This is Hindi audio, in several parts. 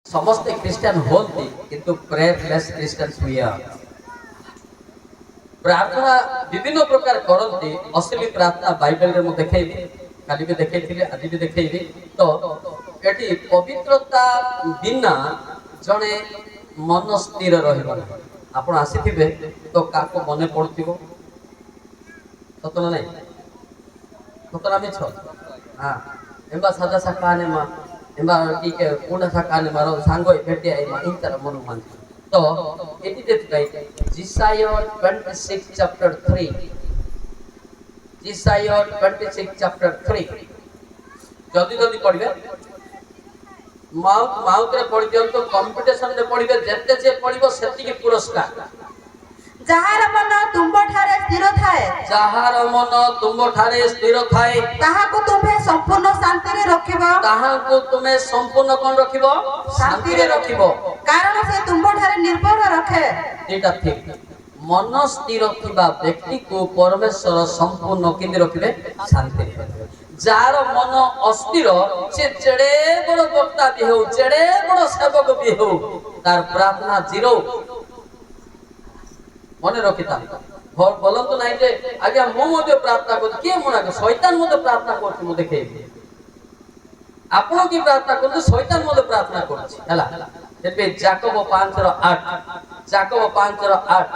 समस्ते क्रिश्चियन होती किंतु प्रेयरलेस क्रिश्चियंस वी आर। प्रार्थना विभिन्न प्रकार करती असली प्रार्थना बाइबल रे मु देखैबी काली भी देखैथिले आज भी देखैबी। तो एटी पवित्रता बिना जणे मन स्थिर रहबा आपण आसीथिबे तो काको मने पड़थिबो सतना नै सतना में छ हां एबा सादा सकाने मा एबा की के कोना सकाने मारो सांगो भेटे आई मा इंतर मन मान। तो इट इज राइट जिसाया 26 चैप्टर 3 जिसाया 26 चैप्टर 3 जल्दी जल्दी पढ़िबे माउथ माउथ रे पढ़ि दियन तो कंपटीशन रे पढ़िबे जत्ते जे पढ़िबो सेति के पुरस्कार। जहार मन तुम ठारे स्थिर थाए जहार मन तुम ठारे स्थिर थाए ताहा को तुम्हें संपूर्ण शांति रे रखिबो ताहा को तुम्हें संपूर्ण कोन रखिबो शांति रे रखिबो कारण से तुम ठारे निर्भर रखे। एटा ठीक मन स्थिर थिबा व्यक्ति को परमेश्वर संपूर्ण किंदि रखिबे शांति रे। जार मन अस्थिर से जेड़े बड़ वक्ता भी हो जेड़े बड़ सेवक भी हो तार प्रार्थना जीरो मने रखिता बोलन तो नहीं जे आज्ञा मु मते प्रार्थना कर के मना के शैतान मते प्रार्थना करछि मु देखे आपन की प्रार्थना कर शैतान मते प्रार्थना करछि हला तेबे जाकब 5:8 जाकब 5:8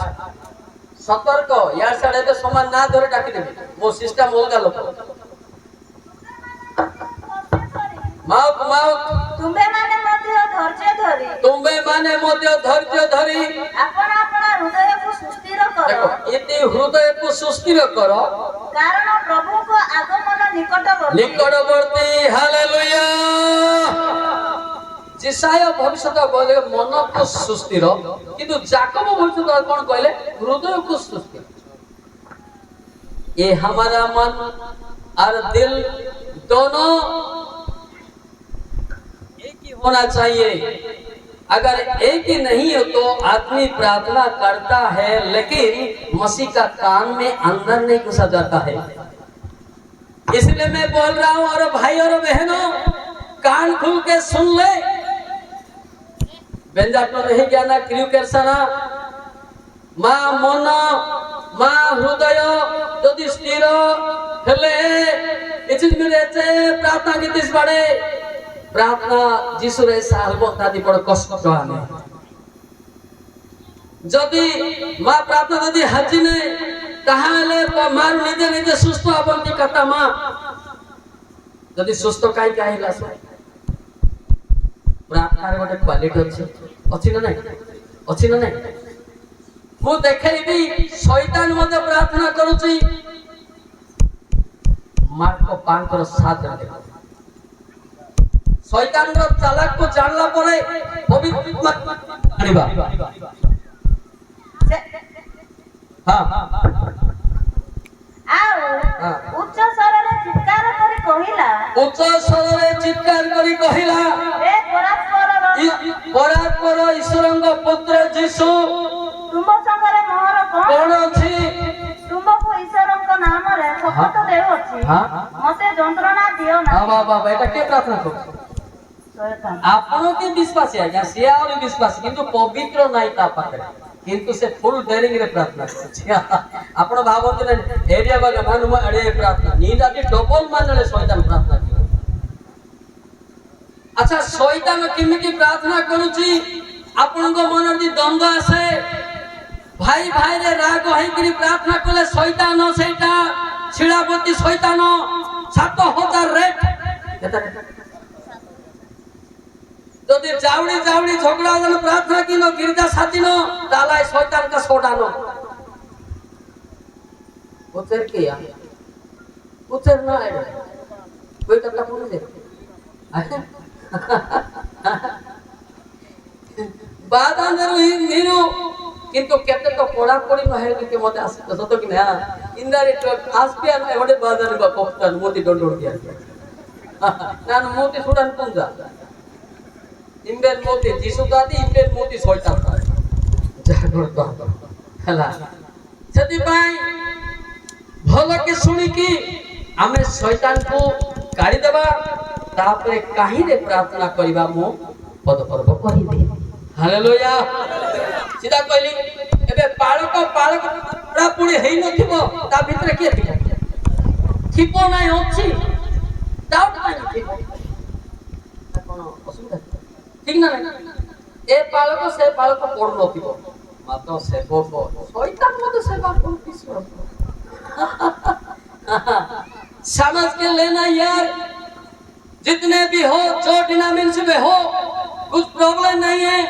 सतर्क यार साडे तो समान ना धरे डाकी देबे मो सिस्टम अलगा लोक माउक माउक तुम्बे माने मध्य धैर्य धरी आपण आपण हृदय को सुस्थिर करो। देखो इति हृदय को सुस्थिर करो कारण प्रभु को आगमन निकटवर्ती। हालेलुया। जिसाया भविष्यत बोले मन को सुस्थिर किंतु जाकब भविष्यत कोन कहले हृदय को सुस्थिर। ये हमारा मन और दिल दोनों एक ही होना चाहिए। अगर एक ही नहीं हो तो आदमी प्रार्थना करता है लेकिन मसीह का कान में अंदर नहीं घुसा जाता है। इसलिए मैं बोल रहा हूं और भाई और बहनों कान खुल के सुन ले बेंजाटो नहीं ज्ञाना क्रियु करसना मा मन मा हृदय यदि स्थिर हेले इचिन मिरेचे प्रार्थना कितिस बड़े प्रार्थना जीशु रे सालबो तादी बड़ कष्ट आने जदि मां प्रार्थना जदि हाजी ने ताहाले मार निजे निजे सुस्त अबंती कथा मां जदि सुस्त काई काई लासो प्रार्थना रे गोटे क्वालिटी अछि ना नहीं मु देखैबी शैतान मते प्रार्थना करूची मार्क 5:7 देखो शैतान रो चालाक को जानला परे पवित्र आनिबा हां आओ उच्च स्वर रे चित्कार करी कहिला हे परात्पर ईश्वरंग पुत्र जीसु तुम संगरे मोहर कोन अछि तुमको ईश्वरंग नाम रे शपथ देउ अछि मते जंत्रणा दियो ना। हां बाबा बेटा के प्रार्थना कर आपनो के विश्वास है या से और विश्वास किंतु पवित्र नाही ता पाखरे किंतु से फुल डेयरिंग रे प्रार्थना करछि आपनो भावंत ने एरिया बागा मानु अड़े प्रार्थना नींदा के डबल मानले शैतान प्रार्थना की। अच्छा शैतान किमिति प्रार्थना करूछि आपन को मन दी द्वंद्व आसे भाई भाई रे राग होई करी प्रार्थना कले शैतान सेटा छिड़ापति शैतान 7000 रेट केता যদি जावड़ी जावड़ी झगड़ा जन प्रार्थना किनो गिरजा साथिनो ताला शैतान का सोडानो उतर किया उतर ना है कोई कथा बोल दे बाद अंदर ही नीरो किंतु केते तो पड़ा पड़ी न है कि मते आस सतो कि ना इंदारे तो आसपिया न एवडे बाजार बा कोफ्तान मोती डोंडोड दिया नान मोती सुडान तुंजा इम्बेल मोती जीसु दादी इम्बेल मोती शैतान का जागृत हला सती भाई भलो के सुनी कि हमें शैतान को काढ़ी देबा तापरे काहे रे प्रार्थना करिबा मो ପଦପର୍ବ କହିବି। ହାଲେଲୁୟା। ସିଧା କହିଲି ଏବେ ପାଳକ ପୁଣି ହେଇନଥିବ ତା ଭିତରେ କିଏ ଥିବ? ଥିବ ନାହିଁ ଅଛି ଡାଉଟ ନାହିଁ ଥିବ। କଣ ଅସୁବିଧା ଠିକ ନା ନାହିଁ? ଏ ପାଳକ ସେ ପାଳକ ପଡୁନଥିବ ମାତ୍ର ସେବକ ଶୈତାନ ମଧ୍ୟ ସେବା କରୁଛି। समझ के लेना यार, जितने भी हो जो डिनोमिनेशन में हो कुछ प्रॉब्लम नहीं है,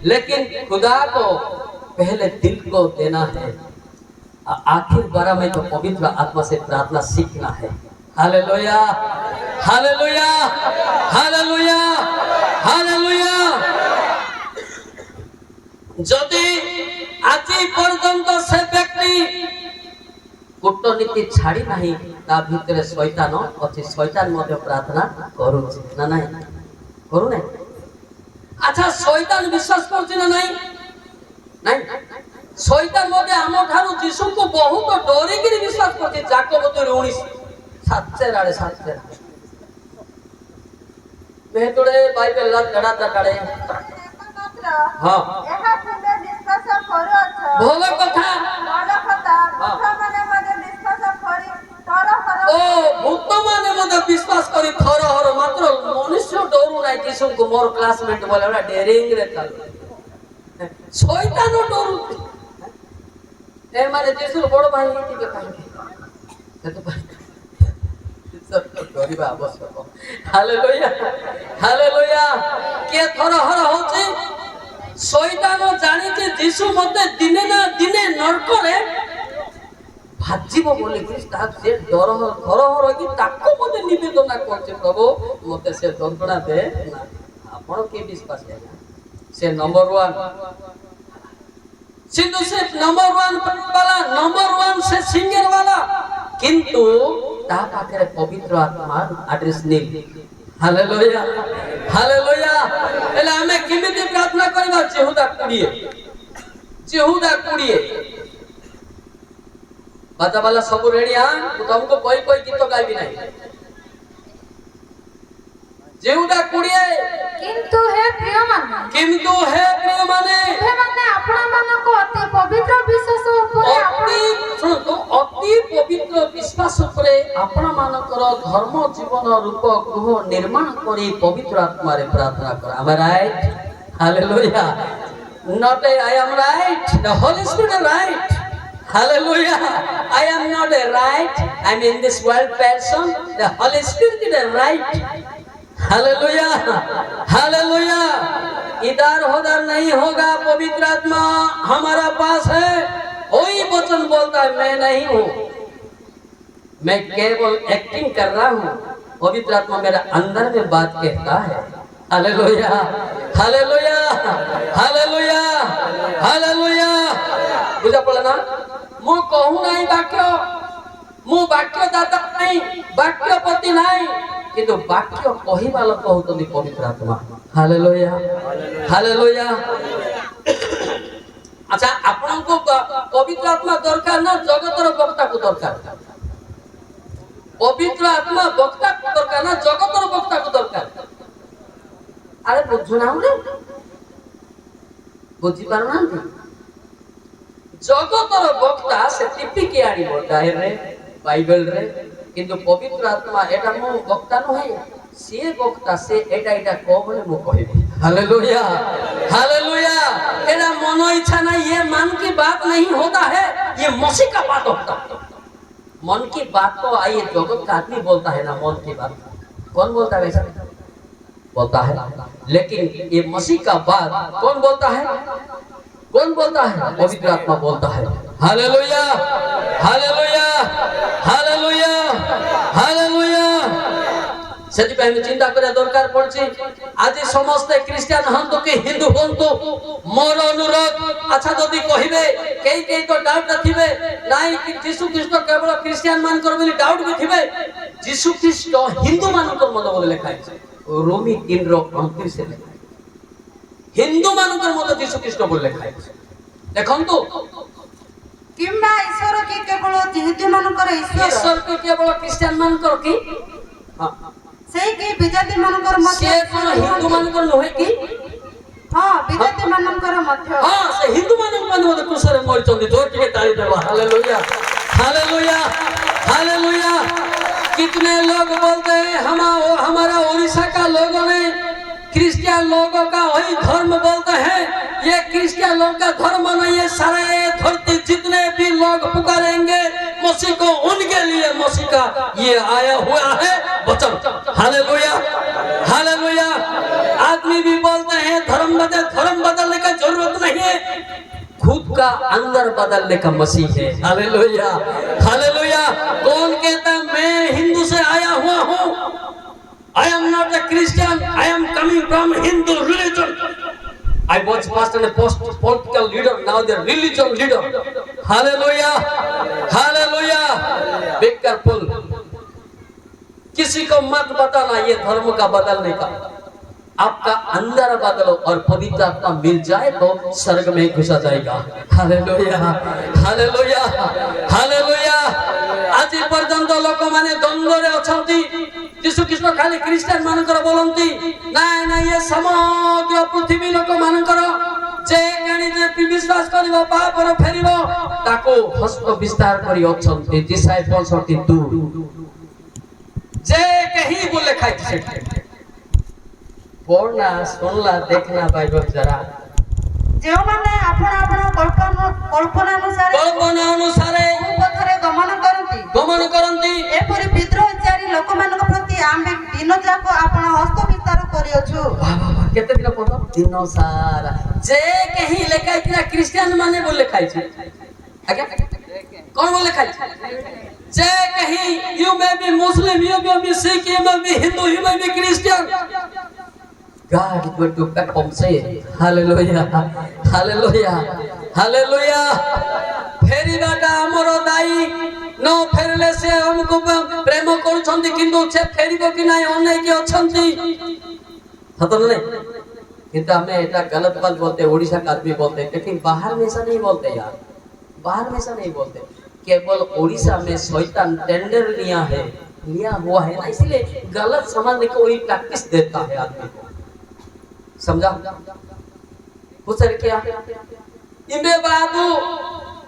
लेकिन खुदा को पहले दिल को देना है। आखिर बार में तो पवित्र आत्मा से प्रार्थना सीखना है। Hallelujah hallelujah hallelujah hallelujah. যদি আজি পর্যন্ত সে ব্যক্তি কূটনীতি ছাড়ি নাই তা ভিতরে শয়তান আছে, শয়তান মধ্যে প্রার্থনা করুছে না নাই? করু নাই? আচ্ছা শয়তান বিশ্বাস করছে না নাই? নাই। শয়তান মধ্যে আমার ঠারু যিশুকে বহুত ডরিকি বিশ্বাস করছে। যাকব 19 7 আড়ে 7 মেহতোড়ে বাইবেল লড়া কাড়ে। হ্যাঁ ଏହା ତୁମେ ବିଶ୍ୱାସ କରୁଅଛ। ଭଲ କଥା। ଭଲ କଥା। ଭୂତମାନେ ମଧ୍ୟ ବିଶ୍ୱାସ କରି ତରହର। ଓ ଭୂତମାନେ ମଧ୍ୟ ବିଶ୍ୱାସ କରି ଥରହର, ମାତ୍ର ମନୁଷ୍ୟ ଡରୁ ନାହିଁ ଯୀଶୁଙ୍କୁ। ମୋର କ୍ଲାସମେଟ ବୋଲେ ଏଟା ଡେରିଂ ରେ ଚାଲୁ, ଶୈତାନ ଡରୁଛି। ଏମାନେ ଯୀଶୁର ବଡ଼ ଭାଇ ହେଇଥିବେ କାହିଁକି? ସେଥିପାଇଁ ଡରିବା ଆବଶ୍ୟକ। Hallelujah hallelujah. କିଏ ଥରହର ହଉଛି? শয়তান জানিছে যিশু মতে দিনে না দিনে নরকরে ভাজিব বলে কি সে ধরহর কি তাকে মতে নিবেদন করছে, প্রভু মতে সে যন্ত্রণা দে না। আপন কি বিশ্বাস আছে? সে নম্বর 1 সিন্ধু সে নম্বর 1 वाला, নম্বর 1 সে সিঙ্গের वाला, কিন্তু তা পাখে পবিত্র আত্মার আড্রেস নেই। Hallelujah hallelujah. এলে আমি কেমিতি প্রার্থনা করিবা? যেহুদা কুড়িয়ে বাজা বালা সবু রেডি। হ্যাঁ তুমको कोई गीत गाइबি নাই। যেহুদা কুড়িয়ে কিন্তু হে প্রিয় মানে ତୁମେମାନେ ଆପଣମାନଙ୍କୁ ଅତି ପବିତ୍ର ବିଶ୍ୱାସ ଉପରେ ଅତି ପବିତ୍ର ବିଶ୍ୱାସ ଉପରେ ଆପଣମାନଙ୍କର ଧର୍ମ ଜୀବନ ରୂପ ଗୃହ ନିର୍ମାଣ କରି ପବିତ୍ର ଆତ୍ମାରେ ପ୍ରାର୍ଥନା କର। am I right? hallelujah. not I am right, the Holy Spirit is right. hallelujah. I am not a right, I am in this world person, the Holy Spirit is right. Hallelujah hallelujah. इधर उधर नहीं होगा, पवित्र आत्मा हमारा पास है। वही वचन बोलता है मैं नहीं हूँ, मैं केवल एक्टिंग कर रहा हूँ। पवित्र आत्मा मेरे अंदर में बात कहता है। Hallelujah hallelujah hallelujah hallelujah. बुझा पड़ा ना? मु कहूँ नहीं वाक्य, मु वाक्य दाता नहीं, वाक्यपति नहीं, কিন্তু বাক্য কহিবা লোক হউতনি পবিত্র আত্মা। Hallelujah hallelujah. আচ্ছা আপনাଙ୍କୁ পবিত্র আত্মা দরকার না জগতর বক্তাକୁ দরকার? পবিত্র আত্মা বক্তাକୁ দরকার না জগতর বক্তাକୁ দরকার? আরে বুঝু না রে, বুঝি পারুনাহাନ୍ତି? জগতর বক্তা সে টিপিকি আনিব ডাইরে বাইবেল রে, কিন্তু পবিত্র আত্মা এটা মু বক্তা নহে, সে বক্তা, সে এটা কো বলে মু কহিবি। Hallelujah hallelujah. एरा मनो इच्छा नहीं, ये मन की बात नहीं होता है, ये मसीह का बात होता है। मन की बात तो आइए जगत का आदमी बोलता है ना, मन की बात कौन बोलता है? वैसा बोलता है, लेकिन ये मसीह का बात कौन बोलता है? कौन बोलता है? पवित्र आत्मा बोलता है। Hallelujah hallelujah hallelujah hallelujah. ସେଥିପାଇଁ ଆମେ ଚିନ୍ତା କରିବା ଦରକାର ପଡୁଛି। ଆଜି ସମସ୍ତେ ଖ୍ରୀଷ୍ଟିଆନ ହନ୍ତୁ କି ହିନ୍ଦୁ ହନ୍ତୁ, ମୋର ଅନୁରୋଧ, ଆଚ୍ଛା ଯଦି କହିବେ କେହି ତ ଡାଉଟ ଥିବେ ନାଇଁ କି ଯୀଶୁ ଖ୍ରୀଷ୍ଟ କେବଳ ଖ୍ରୀଷ୍ଟିଆନ ମାନଙ୍କର ବୋଲି ଡାଉଟ ବି ଥିବେ। ଯୀଶୁ ଖ୍ରୀଷ୍ଟ ହିନ୍ଦୁ ମାନଙ୍କର ମଧ୍ୟ ବୋଲି ଲେଖା ହେଇଛି, ରୋମୀ 3:29 ରେ ଲେଖା ହେଇଛି। ହିନ୍ଦୁ ମାନଙ୍କର ମଧ୍ୟ ଯୀଶୁ ଖ୍ରୀଷ୍ଟ ବୋଲି ଲେଖା ହେଇଛି। ଦେଖନ୍ତୁ, କିମ୍ବା ଈଶ୍ୱର କି କେବଳ ଜିହୁଦୀ ମାନଙ୍କର ଈଶ୍ୱର? ଈଶ୍ୱର କି କେବଳ ଖ୍ରୀଷ୍ଟିଆନ ମାନଙ୍କର କି? ସେଇ କି ବିଜାତି ମାନଙ୍କର ମଧ୍ୟ ସେ କଣ ହିନ୍ଦୁ ମାନଙ୍କର ନୁହେଁ କି? ହଁ ବିଜାତି ମାନଙ୍କର ମଧ୍ୟ हाँ से हिंदू मानव मत कुशल मोर चंदी जोर के ताली देवा हालेलुया हालेलुया हालेलुया। कितने लोग बोलते हैं हमारा उड़ीसा का लोगों ने क्रिश्चियन लोगों का वही धर्म बोलते हैं। ये क्रिश्चियन लोगों का धर्म नहीं है। सारे धरती जितने भी लोग पुकारेंगे मसीह को, उनके लिए मसीह का ये आया हुआ है वचन। Hallelujah hallelujah. आदमी भी बोलते हैं धर्म बदलने का जरूरत नहीं है, खुद का अंदर बदलने का मसीह है। Hallelujah hallelujah. कौन कहता है मैं हिंदू से आया हुआ हूँ? I am not a Christian. I am coming from Hindu religion. I was first a political leader, now the religion leader. Hallelujah, hallelujah. Be careful. किसी को मत बताना ये धर्म का बदलने का। आपका अंदर बदलो और पवित्र आत्मा मिल जाए तो स्वर्ग में घुसा जाएगा। Hallelujah hallelujah hallelujah. आज पर्यंत लोक माने द्वंद्व रे अछंती। यीशु कृष्ण खाली क्रिश्चियन मानकर बोलंती नाय नाय ये समग्र पृथ्वी लोक मानकर जे कणी जे विश्वास करिवो पाप रो फेरिवो ताको हस्त विस्तार करी अछंती डिसाइपल्स अति दूर जे कहीं बोले खाई से पढ़ना सुनला देखना बाइबल जरा ଯେଉଁମାନେ ଆପଣ କଳ୍ପନା ଅନୁସାରେ ପଥରେ ଗମନ କରନ୍ତି ଏପରି ବିଦ୍ରୋହଚାରୀ ଲୋକମାନଙ୍କ ପ୍ରତି ଆମେ ଦିନ ଯାକ ଆପଣ ହସ୍ତ ବିସ୍ତାର କରିଅଛୁ। କେତେ ଦିନ ପଦ ଦିନ ସାରା ଯେ କେହି ଲେଖାଇଥିଲା କ୍ରିଶ୍ଚିଆନ ମାନେ ବୋଲେ ଖାଇଛି। ଆଜ୍ଞା କଣ ବୋଲେ ଖାଇଛି? जे कहीं you may be Muslim, you may be Sikh, you may be Hindu, you may be Christian, God is going to back home say hallelujah hallelujah hallelujah। फेरी बाटा हमरो दाई नो फेरले से हमको प्रेम करूछंती किंतु से फेरीबो कि नाही ओने के अछंती हतो नहीं। किंतु हमें एटा गलत बात बोलते, ओडिशा का आदमी बोलते, लेकिन बाहर में ऐसा नहीं बोलते यार, बाहर में ऐसा नहीं बोलते। केवल ओडिशा में शैतान टेंडर लिया हुआ है ना, इसलिए गलत समझने को वही प्रैक्टिस देता है आदमी को। समझा? पूछ रहे क्या इम्बे बादू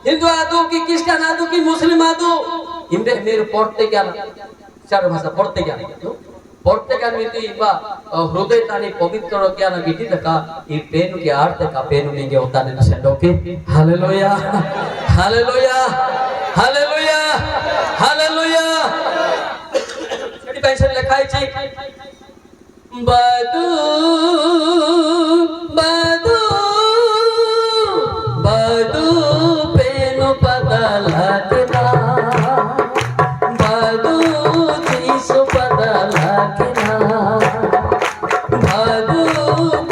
हिंदू आदू की क्रिश्चियन आदू की मुस्लिम आदू इम्बे मेरे पढ़ते क्या चार भाषा पढ़ते क्या मिति बा हृदय तानी पवित्र ज्ञान गिटी तका ई पेन के अर्थ का पेन नहीं होता ने सेंडो के। Hallelujah hallelujah hallelujah hallelujah. सेठी पैसे लिखाई छी बादू बादू बादू पेन बदला केना बादू तीस बदला केना बादू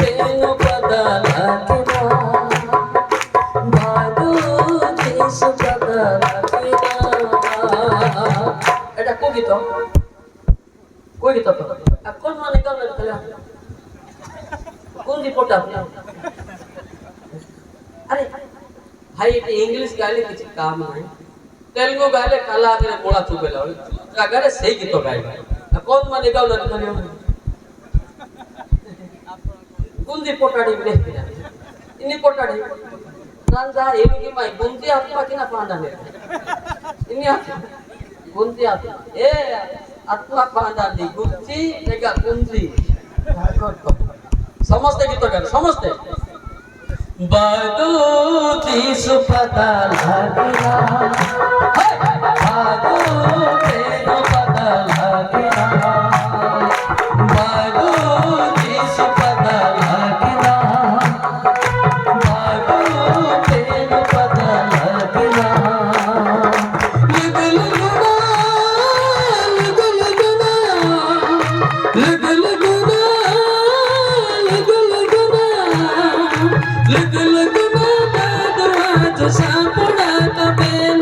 पेन बदला केना बादू तीस बदला केना। एटा को गीत तो कौन माने कौन लगता कौन रिपोर्ट आपने? अरे भाई इंग्लिश गाले किसी काम नहीं, तेलुगु गाले काला आगे बोला चुकेला अगर सही गीत गाए कौन माने कौन लगता कौन रिपोर्ट आड़ी में इन रिपोर्ट आड़ी नांजा एनु की माई गुंजी आत्मा की ना पांडा ने इन गुंजी आत्मा ए आत्मा पांडा दी गुंजी नेगा गुंजी समझते गीत गाने समझते बादू तीस पता लगिना बादू तेन पता लगिना बादू तीस पता लगिना बादू तेन पता लगिना लग लगना बाद आज सापड़ा का pen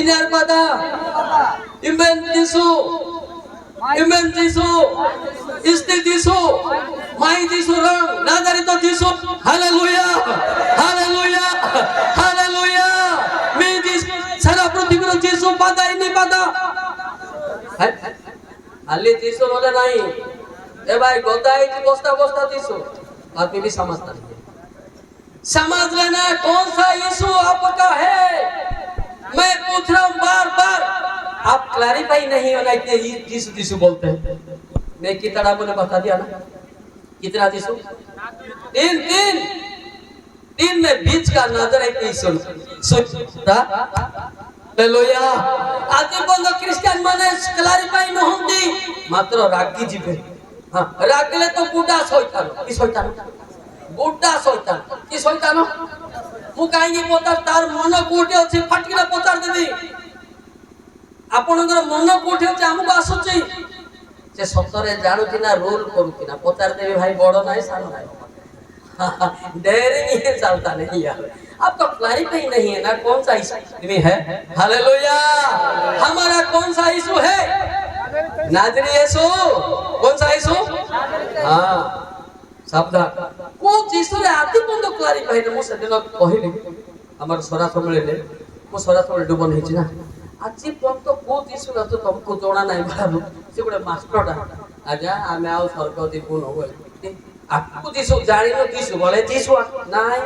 Inarpada, Imen Jisu, Imen Jisu, Isti Jisu, Mai Jisu Ram, Nazarito Jisu, Hallelujah, Hallelujah, Hallelujah. Me Jisu, Sara Prithibir Jisu pada ini pada. Ali Jisu बोले नहीं, ए भाई गोदाई की बोस्ता बोस्ता Jisu, आप भी समझता नहीं। समझ लेना कौन सा यीशु आपका है। मैं पूछ रहा हूँ बार बार, आप क्लैरिफाई नहीं होना कि यीशु यीशु बोलते हैं। मैं कितना बोले बता दिया ना, कितना यीशु? तीन तीन तीन में बीच का नजर है यीशु। हालेलुया। आज बोलो क्रिश्चियन माने क्लैरिफाई न होती मात्र रागी जीवे। हाँ रागले तो बुढ़ा शैतान, की शैतान? बुढ़ा शैतान, की शैतान? मु काईगी पचार तार मन कोठी अछि फटकिला पचार देबी। आपनकर मन कोठी अछि हमको आसुछि से सतरे जानुछि ना रोल करूछि ना पचार देबी भाई बड़ नाही सानो नाही। डेयरिंग ये चलता नहीं यार। आपका क्लैरिफाई नहीं है ना कौन सा यीशु है। हालेलुया। हमारा कौन सा यीशु है? नाजरी यीशु। कौन सा यीशु? हाँ शब्द को यीशु रे आदि बंद क्लैरिफाई न मो सेदिन कहिली हमर सरा सम्मेलन मो सरा सम्मेलन डुबन हिछि ना आजि पर्यंत को यीशु रे तो तुमको जोड़ा नाही बाबू से गुडे मास्टरटा आजा आमे आउ स्वर्ग दीपु न होय आपको यीशु जानि न यीशु बोले यीशु नाही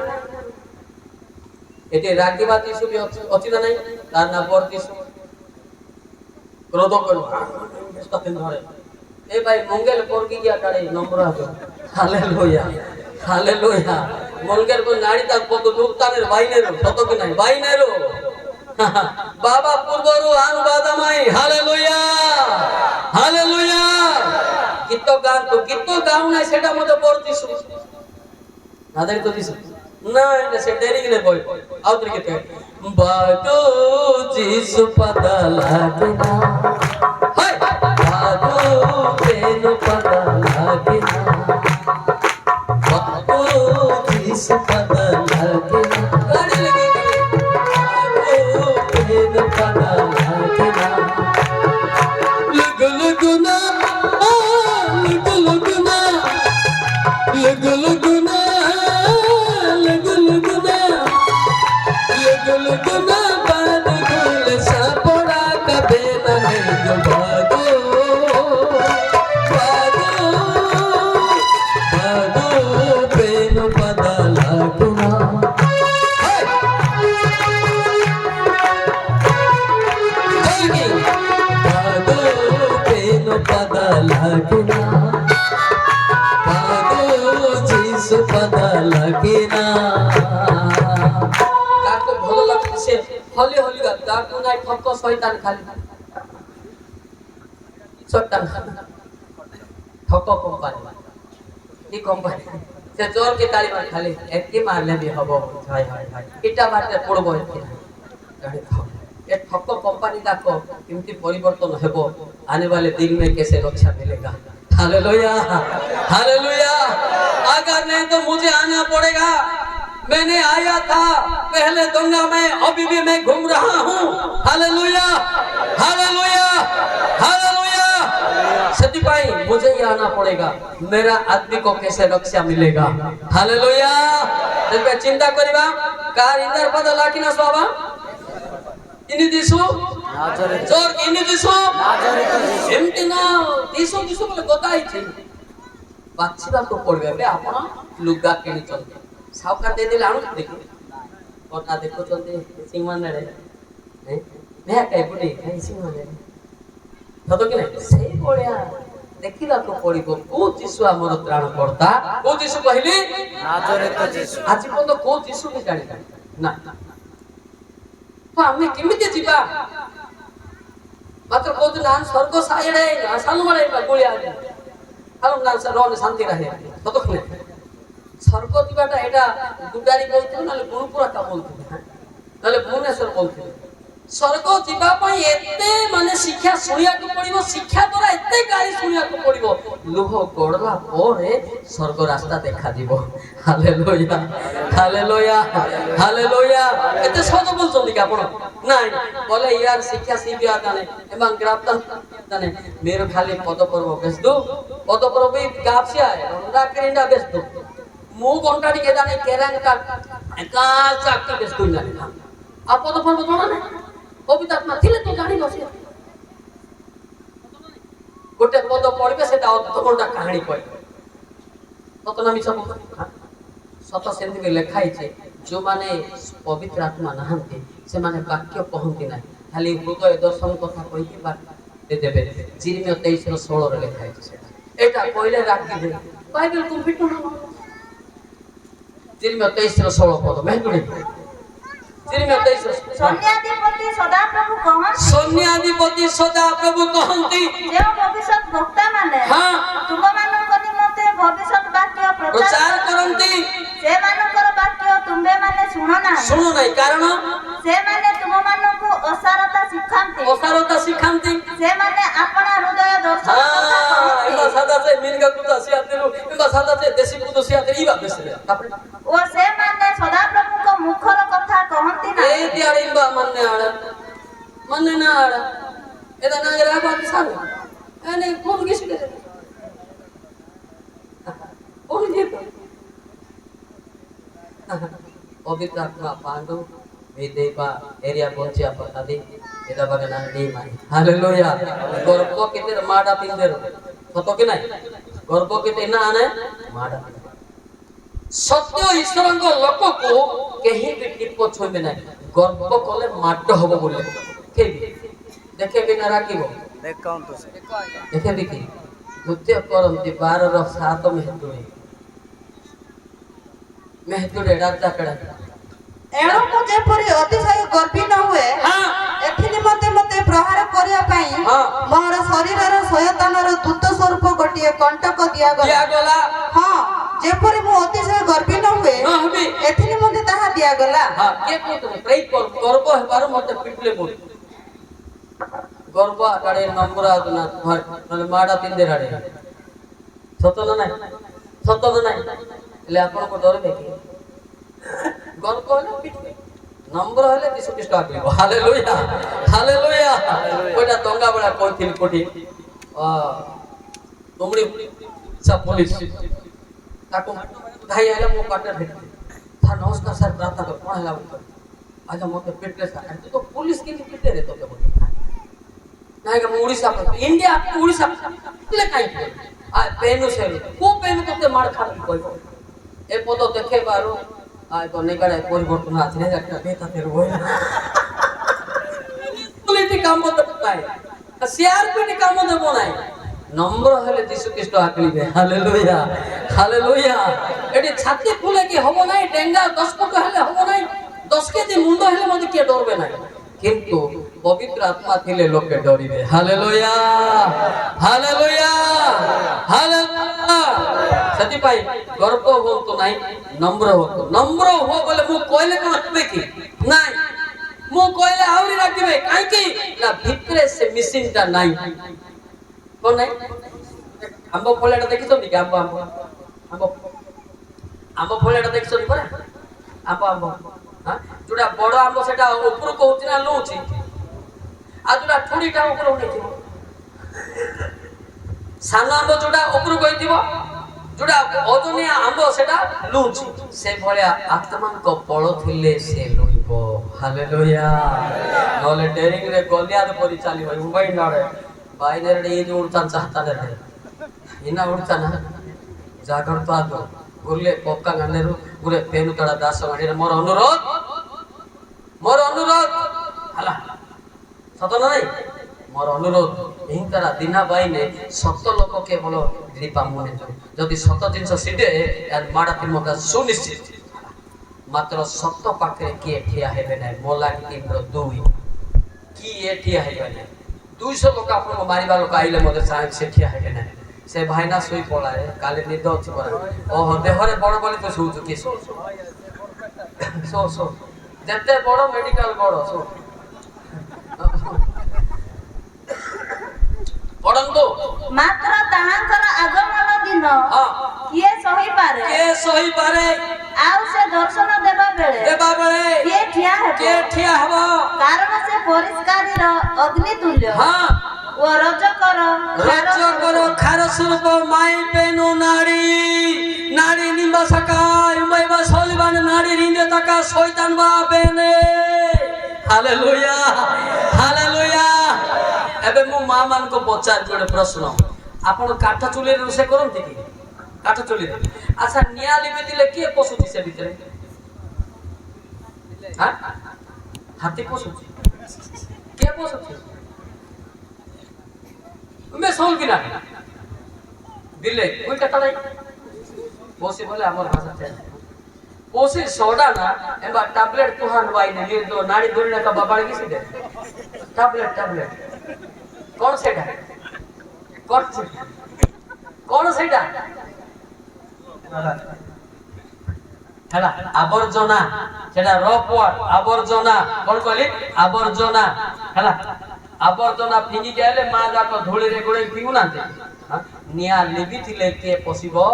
एते रागीबाद यीशु भी अछि ना नाही तार ना पर यीशु क्रोध करो स्टपिन धरे ए भाई मंगल पर की गया काड़े नंबर आजो। Hallelujah hallelujah. मंगल को नाड़ी तक को दुखता ने भाई ने रो तो कि नहीं भाई ने रो बाबा पूर्वरु आन बादामाई। Hallelujah hallelujah. कितो गाऊ ना सेटा मते पड़तीसु नादरी तो दिसु ना से डेरी ने बोल आउतरी के बागो जीसु पदा लागना हाय बागो तेनु पदा लागना बागो जीसु पदा लागना गाड़ी लगी बागो तेनु पदा लागना लगलगना लगलगना लगलगना लगलगना बाद गुल सापड़ा कबे नने जो भागो भागो भागो प्रेम पदा लागना भागो प्रेम पदा लागना भागो जीसु पदा लागना से हली हली गदा को नाही ठक्क शैतान खाली शैतान ठक्क कंपनी से जोर के ताली मार खाली एके मारले भी हबो हाय हाय हाय इटा बाटे पड़बो एके ये ठक्क कंपनी डाको किमती परिवर्तन हेबो आने वाले दिन में कैसे रक्षा मिलेगा। Hallelujah hallelujah. अगर नहीं तो मुझे आना पड़ेगा। मैंने आया था पहले दुनिया में अभी भी मैं घूम रहा हूँ। Hallelujah hallelujah hallelujah. सतिपाई मुझे ही आना पड़ेगा। मेरा आदमी को कैसे रक्षा मिलेगा। हालेलुया। तो चिंता करिबा कार इंदर पद लाकिना स्वाबा इनि दिसु जोर इनि दिसु एमती ना दिसु दिसु बोले गोताई छी बाछिबा को पड़बे बे आपण लुगा किनि चलते सावकार दे दिले आनु देखो कोटा देखो चलते सिंहमान रे नहीं मैं कई बुडी नहीं सिंहमान रे तो कि नहीं सही बोलिया देखिला को पड़िबो को यीशु हमर त्राण करता को यीशु कहली नाजरेत यीशु आज कोन को यीशु भी जानि ना तो हमें किमिते जीवा मात्र को नान स्वर्ग साइडे आसानु मारे गोलिया आलम नान रोन शांति रहे तो कि स्वर्ग जीवाटा एटा गुडारी बोलते नाले गुरुपुराटा बोलते नाले भुवनेश्वर बोलते स्वर्ग जीवाई एते माने शिक्षा शुणियाकू पड़िबो शिक्षा द्वारा एते गाली शुणियाकू पड़िबो लुह गड़ला परे स्वर्ग रास्ता देखा दिबो हालेलुया हालेलुया हालेलुया एते सद बोलछों कि आपण নাই বলে ইয়ার শিক্ষা শিবিয়া জানে এবং গ্রাফতান জানে মেরো খালি পদপর্ব বেসদু পদপর্ব গাপসিয়া রন্ডা কেরিন্ডা বেসদু মু ঘন্টাটি কে জানে কেরাঙ্কা কাল চাকতি বেসদু জানে না আর পদপর্ব জানা না কবিতা না দিলে তো জানি বসে গোটে পদ পড়বে সেটা অর্ধঘণ্টা কাহিনী কয় কত নামি সব সত সেদিকে লেখা হয়েছে जो माने पवित्र आत्मा नहांती से माने वाक्य कहंती ना खाली हृदय दर्शन कथा कहि कि बात दे देबे जिरमिया 23:16 रे लिखा है सेटा एटा पहिले राखी दे बाइबल कंप्लीट ना जिरमिया 23:16 पद मेहगुडी जिरमिया 23 सैन्याधिपति सदा प्रभु कहंती जे भविष्यत वक्ता माने हां तुम मानक निमते भविष्यत वाक्य प्रचार करंती से मानकर वाक्य तुम्बे माने सुनो नहीं कारण से माने तुम मानक असारता शिखांती से माने अपना हृदय दर्शन कथा कहंती इबा सादा से मिनगा कुता सियातेलु इबा सादा से देसी कुतो सियाते इबा बेसले ओ से माने सदा प्रभु को मुखर कथा कहंती ना ए दियारे इबा मन्ने ना आड़ा एदा नागरा बात सारे एने कोन किसके कोन जीतो पवित्र आत्मा पांडु वेदेपा एरिया बोंचिया पतादी एदा बगना नी माई हालेलुया गर्भ केते माडा पिंदेरो सतो कि नाही गर्भ केते ना आने माडा सत्य ईश्वरଙ୍କ ଲୋକକୁ କେହି ବି ଟିପ ଛୁଇଁବେ ନାହିଁ ଗର୍ବ କଲେ ମାଡ ହବ ବୋଲି ଦେଖେବି ନା ରାଖିବ ଦେଖନ୍ତୁ ସେ ଦେଖେବି କି ନୃତ୍ୟ କରନ୍ତି 12:7 मेहतुरे राजा कड़ा एणु को जेपरि अतिशय गर्वी न हुए हां एथिनि मते प्रहार करिया पई मोर शरीरर शयतानर दूत स्वरूप गोटिए कंटक दिया गला हां जेपरि मु अतिशय गर्वी न हुए एथिनि मते ताहा दिया गला हां के को प्रे गर्व हेबार मते पिटले बोल गर्व आड़े नंबर आदना नले माडा पिंदे राडे सतो न नाही ले आपण को डर देखि गर्व होले पिटले नंबर होले दिसु किष्ट आबो हालेलुया हालेलुया कोटा दंगा बडा कोथिल कोठी तुमड़ी सब पुलिस ताको भाई आले मो काटे भेट था नमस्कार सर प्रार्थना कर कोन हला आज मते पिटले सर तो पुलिस के पिटे रे तो के बोल नाही का उड़ीसा इंडिया उड़ीसा ले काई आ पेनु से को पेनु तो मार खा कोई ए पद देखे बारो आ तो निकाले परिवर्तन आछने একটা বেতাতে রই পুলিটি কাম করতে পায় সিআরপিটি কাম দেব নাই নম্র হলে যীশু খ্রিস্ট আকলিবে হালেলুয়া হালেলুয়া এটি ছাতি ফুলে কি হবো নাই ডেঙ্গা 10 ফুট হলে হবো নাই 10 কেজি মুন্ড হলে মধ্যে কে ডরবে না কিন্তু পবিত্র আত্মা থিলে লোকে ডরিবে হালেলুয়া হালেলুয়া হালেলুয়া सती पाई गर्व हो तो नहीं नम्र हो बोले मु कोइले को रखबे की नहीं मु कोइले आउरी रखबे काई की ना भितरे से मिसिंग ता नहीं कोन नहीं आंबो फळेटा देखिছো नी आंबो फळेटा देखिছো नी परा आंबो हां जोडा बड़ आंबो सेटा ऊपर को होती ना लोची आ जोडा ठुडीटा ऊपर उठेथिबो सानो आंबो जोडा ऊपर गइथिबो जोडा ओजनिया आंबो सेटा लूची से भलिया आत्मान को पळ थिले से लुइबो हालेलुया नले डेरिंग रे गलियार परि चाली होय मुंबई नाडे बाइनर रे ये उड़तान चाहता रे इना उड़ता ना जागर तो आदो गुल्ले पक्का गनेरु गुरे पेनु तडा दास गाडी रे मोर अनुरोध हला सत नहीं मोर अनुरोध एही तारा दिना बाइने सत लोक केवल दीपा मने जदि सत जिंस सिटे यार माडा तिमका सुनिश्चित मात्र सत पाखे के ठिया हेबे नै मोला की प्र दुई की ए ठिया हेबे नै 200 लोक आपन को मारिबा लोक आइले मते साहेब से ठिया हेबे नै से भाईना सोई पळाए काले निद अछि पर ओ देहरे बड़ बळी तो सुजु की सो जते बड़ मेडिकल बड़ सो ପଢନ୍ତୁ। ମାତ୍ର ତାହାଙ୍କର ଆଗମନ ଦିନ କିଏ ସହିପାରେ ଆଉ ସେ ଦର୍ଶନ ଦେବା ବେଳେ କିଏ ଠିଆ ହେବ କାରଣ ସେ ପରିଷ୍କାରୀର ଅଗ୍ନି ତୁଲ୍ୟ ଓ ରଜକର ଖାର ସ୍ୱରୂପ ମାଇ ପେନୁ নারী নিম্বাসাকায় উমাইবা সলিবান নারী রিন্দে তাকা শয়তান বাবেনে হালেলুয়া হালেলুয়া। এবে মু মা মানকো পচারি গোটে প্রশ্ন, আপন কাঠ চুলিরে রোষে করନ୍ତି কি? কাঠ চুলিরে আচ্ছা নিয়া লিবি দিলে কি পশুছি সে ভিতরে? হ্যাঁ হাতি পশুছি কে পশুছি? উমে সল কিনা দিলে ওই কাটালাই पोसी बोले हमर भाषा छे पोसी सोडा ना एबा टैबलेट तुहान वाई ने ये तो नाड़ी दुलने का बाबाड़ की सीधे टैबलेट कौन सेटा कौन सेटा हेला आवर्जना सेटा रफ वर्ड आवर्जना कोन कहली आवर्जना हेला आवर्जना फिंगी गेले मा जाको धूली रे गोळे फिंगु नाते निया लिबि थिले के पसिबो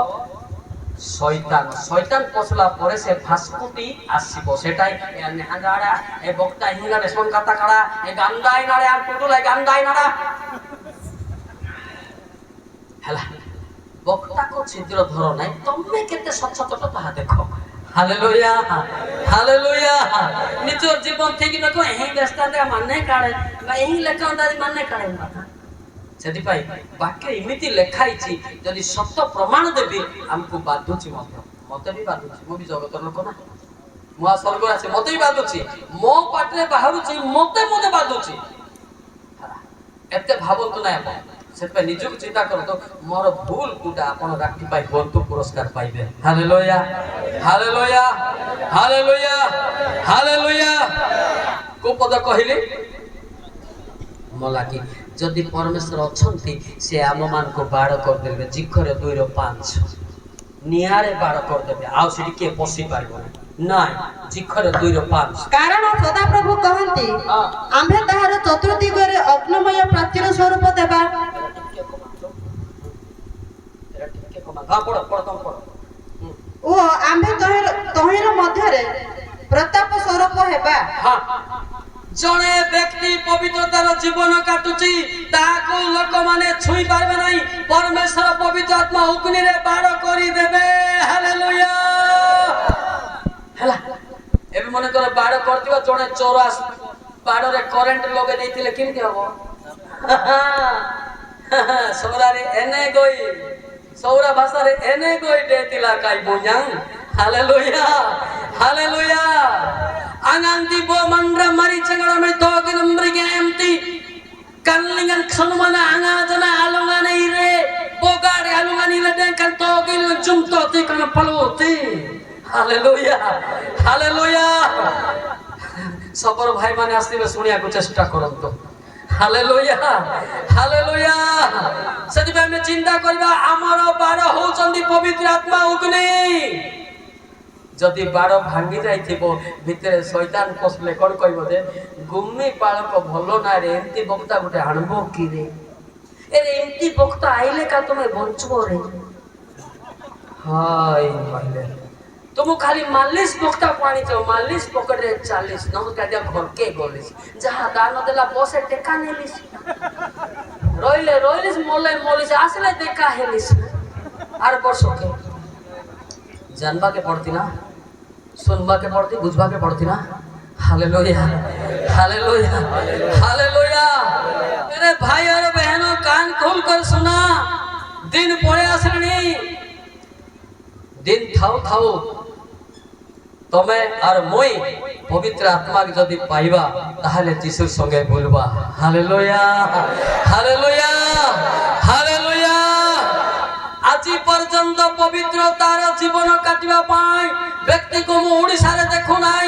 শয়তান শয়তান পছলা পরে সে ফাসকুটি আসিব সেটাই হাঙ্গাড়া এ বক্তা হিঙ্গাড়ে সংকাতা কাড়া এ গান্দাই নাড়ে আর টুটুলাই গান্দাই নাড়া হেলা বক্তা কো ছিদ্র ধরো নাই তুমি কেতে স্বচ্ছতা তাহা দেখো হালেলুয়া হালেলুয়া নিজর জীবন থেকে দেখো এই রাস্তাতে মানে কাড়ে বা এই লেখান্দারি মানে কাড়ে মাথা ସେଥିପାଇଁ ବାକ୍ୟ ଏମିତି ଲେଖା ହେଇଛି ଯଦି ସତ ପ୍ରମାଣ ଦେବି ଆମକୁ ବାଧୁଛି ମତେ ବି ବାଧୁଛି ମୁଁ ବି ଜଗତର ଲୋକ ନା ମୁଁ ସ୍ୱର୍ଗ ଆସି ମତେ ବି ବାଧୁଛି ମୋ ପାଟିରେ ବାହାରୁଛି ମତେ ବାଧୁଛି ଏତେ ଭାବନ୍ତୁ ନାହିଁ ଆପଣ ସେଥିପାଇଁ ନିଜକୁ ଚିନ୍ତା କରନ୍ତୁ ମୋର ଭୁଲ କୋଉଟା ଆପଣ ରାକ୍ଷୀ ପାଇ ହୁଅନ୍ତୁ ପୁରସ୍କାର ପାଇବେ ହାଲେଲୁୟା ହାଲେଲୁୟା ହାଲେଲୁୟା ହାଲେଲୁୟା କୋଉ ପଦ କହିଲି मला की जदि परमेश्वर अछंती से आम मान को बाड़ कर देबे जिखरे 2 रो 5 नियारे बाड़ कर देबे आ सिटी के पसी पारबो नाही जिखरे 2 रो 5 कारण सदा प्रभु कहंती आम्भे ताहार चतुर्दिग रे अग्निमय प्राचीर स्वरूप देबा हां पढ़ ओ आम्भे तोहिर मध्य रे प्रताप स्वरूप हेबा हां जने व्यक्ति पवित्रतार जीवन काटुची ताको लोक माने छुई पारबे नाही परमेश्वर पवित्र आत्मा अग्नि रे बाड़ करी देबे हालेलुया हला एबे मने कर बाड़ करतिबा जने चोरास बाड़ रे करंट लगे देथिले किनके हबो सौरा रे एने गई सौरा भाषा रे एने गई देतिला काई बोजां hallelujah hallelujah ananti bo mandra mari changara me togi numri gemti kanlingan khanumana angadana alungana ire bogare alungani le den kan togi jumto te kan palote haleluya haleluya sabar bhai mane aslibe suniya ko chesta koranto haleluya haleluya sedi bhai me chinta kariba amaro baro hochandi pavitra atma ugni जदि बाड़ भांगी जाइथिबो भितरे शैतान पसले कोन कहबो जे गुम्मी पाळक भलो ना रे एंती बक्ता गुटे हाणबो की रे एरे एंती बक्ता आइले का तुमे बंचबो रे हाय माले तुम खाली 40 बक्ता पानी छ 40 पकड़ रे 40 न का जा घर के गोलिस जहा दान देला बसे टेका नेलिस रोइले मोले मोलिस आसले देखा हेलिस आर वर्षो के जानबा के पड़ती ना सुनबा के पड़ती बुझबा के पड़ती ना हालेलुया हालेलुया हालेलुया मेरे भाई और बहनों कान खोल कर सुना दिन पड़े आसनी दिन थाउ तमे और मोई पवित्र आत्मा के जदि पाइबा ताहले जीसुर संगे बोलबा हालेलुया हालेलुया हालेलुया আজি পর্যন্ত পবিত্রতার জীবন কাটিবা পাই ব্যক্তি কো মু ওড়িশা রে দেখু নাই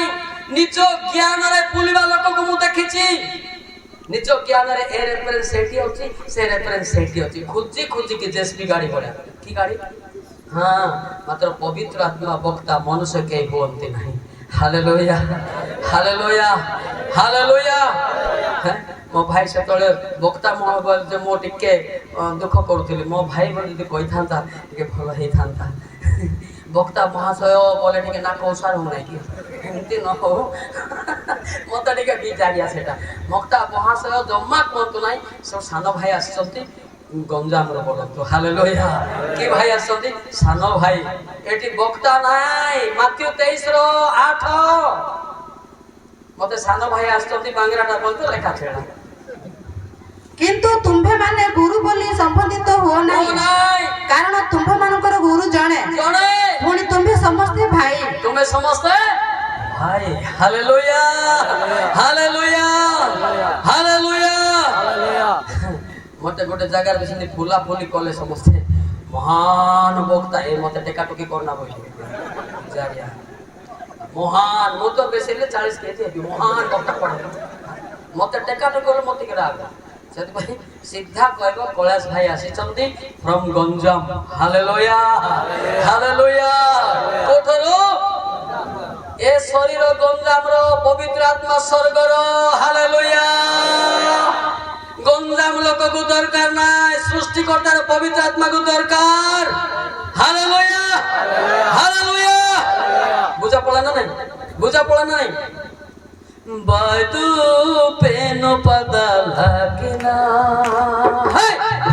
নিজ জ্ঞান রে পুলিবা লোক কো মু দেখিছি নিজ জ্ঞান রে এ রেফারেন্স সেটি আছে সে রেফারেন্স সেটি আছে খুঁজি কি জেসপি গাড়ি পড়া কি গাড়ি हां मात्र पवित्र आत्मा बक्ता मनुष्य के बोलते नहीं हालेलुया हालेलुया हालेलुया मो भाई से तले बक्ता मोहब्बत जे मो टिके दुख करूଥିଲି मो भाई बोल जदी कहि थांता टिके भलो हेई थांता बक्ता महाशय बोले टिके ना कौसार हो नाही कि एमती न हो मत टिके बिजारिया सेटा बक्ता महाशय जम्मा कोंतु नाही सब सानो भाई आछंती गंजाम रो बोलतो हालेलुया कि भाई आछंती सानो भाई एटी बक्ता नाही माथ्यू 23 रो 8 मते सानो भाई आछंती बांगराटा बोलतो लेखा छेड़ा किंतु तुम्भे माने गुरु बोली संबंधित हो नाही कारण तुम्भे मानकर गुरु जणे पुणी तुम्भे समस्ते भाई तुम्हें समझते भाई हालेलुया हालेलुया हालेलुया मते गोटे जगह बेसिनी फुला फुली कले समझते महान वक्ता ए मते टेका टुकी करना बोली जारिया महान मो तो बेसिले 40 केजी है महान वक्ता पड़े मते टेका टुकी मते के राग सेति सीधा कहबो कैलाश भाई आसीचंती फ्रॉम गंजाम हालेलुया हालेलुया कोठरो ए शरीर गंजाम रो पवित्र आत्मा स्वर्ग रो हालेलुया गंजाम लोक को दरकार नाय सृष्टिकर्तार पवित्र आत्मा को दरकार हालेलुया हालेलुया बुझा पड़ा ना नहीं बुझा पड़ा ना नहीं बादू पेनो पदाला किना हे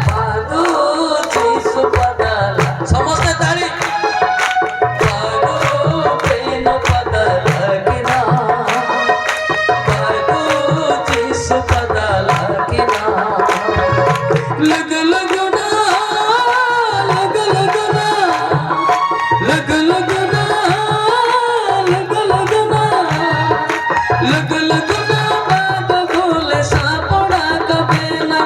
बादू जीसु पदाला समझते ताली बादू पेनो पदाला किना बादू जीसु पदाला किना लग लग ना लग लग ना लग लग ना लग लग ना लग लग ना बाग गोले सापड़ा कबे ना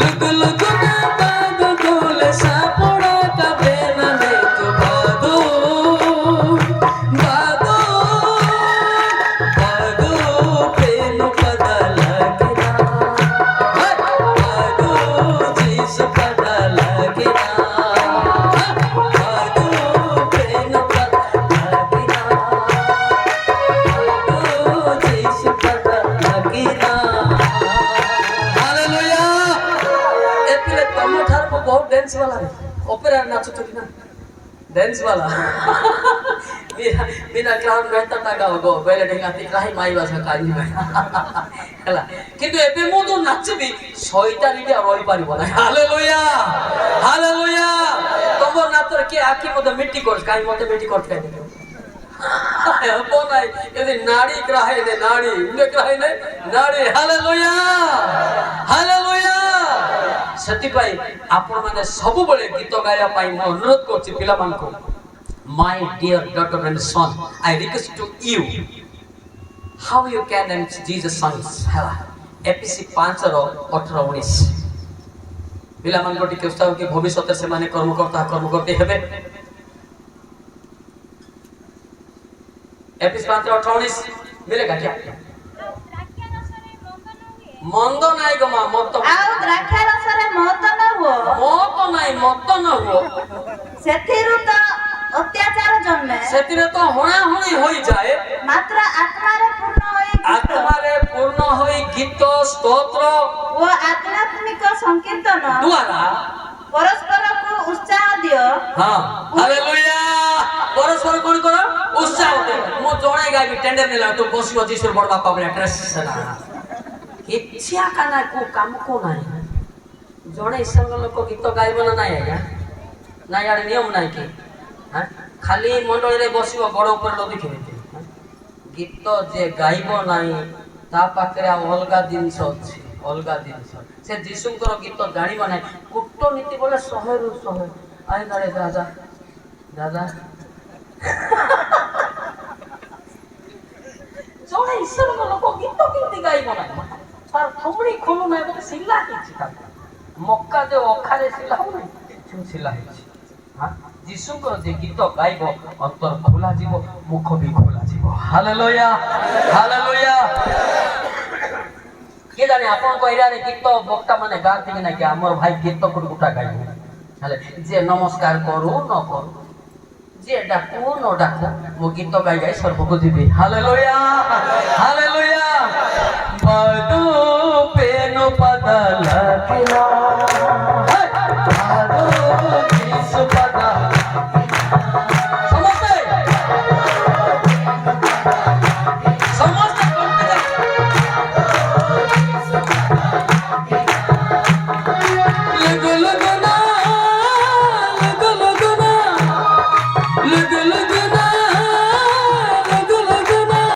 लग लग ना बाग गोले सापड़ा कबे ना ने तो बागो बागो बागो पेनु पदला गिरा बागो जीस पदला गिरा बागो पेनु पदला गिरा हालेलुया एतिले तमो ठार को बहुत डांस वाला है ओपेरा नाचो तो ना डांस वाला बिना बिना क्राउड मेहता टाका गो बेले ढेगा ती राही माई वासा काजी भाई हला किंतु एबे मो तो नाचबी शयतानीटी आ रही पारिबो ना हालेलुया हालेलुया तमो नाचर के आखी मते मिट्टी कर काई मते मिट्टी कर काई देखो यदि नाड़ी ग्राहे ने नाड़ी उन्हें ग्राहे ने नाड़ी हालेलुया हालेलुया सती पाई आपण माने सब बळे गीत गाया पाई म अनुरोध करछि पिला मान को my dear daughter and son I request to you how you can and Jesus sons हला एपीसी 5 रो 18 19 पिला मान को टिके उस्ताव के भविष्यते से माने कर्म करते हेबे एपिस 5 18 मिलेगा क्या मंद नाई गो मा मत आउ द्राक्षा रसरे मत न हो सेथिरु तो अत्याचार जन्मे सेतिरे तो होणा होणी होई जाए मात्र आत्मा रे पूर्ण होई गीत स्तोत्र ओ आध्यात्मिक संकीर्तन द्वारा परस्पर को उत्साह दियो हां हालेलुया परस्पर कोन करो उत्साह दे मो जोणे गाबी टेंडर नेला तो बसियो जीसर बड़ बापा बले ड्रेस सना इच्छा काना को काम को नाही जोणे संग लोक गीत गाइबो ना नाही आया ना यार नियम नाही की हां खाली मंडली रे बसियो बड़ ऊपर लो देखिबे गीत जे गाइबो नाही ता पाखरे अलगा दिन अछि अलगा दिन से जीशुंकर गीत जानिबो नाही कूटनीति बोले 100 रु 100 आई ना रे दादा दादा जोणे ईश्वर को लोक गीत किंती गाइबो नाही तार थोड़ी खोलु नाही बोले सिला हिची ता मक्का जे अखारे सिला हो नाही छु सिला हिची हां जीशुंकर जे गीत गाइबो अंतर खोला जीवो मुख भी खोला जीवो हालेलुया हालेलुया के जाने आपन कहिरा रे गीत बक्ता माने गाती कि ना कि हमर भाई गीत को गुटा गाइबो हाले जे नमस्कार करू न करू जे डाकू न डाकू मो गीत गाई गाई सर्वको दिबे हालेलुया हालेलुया बादू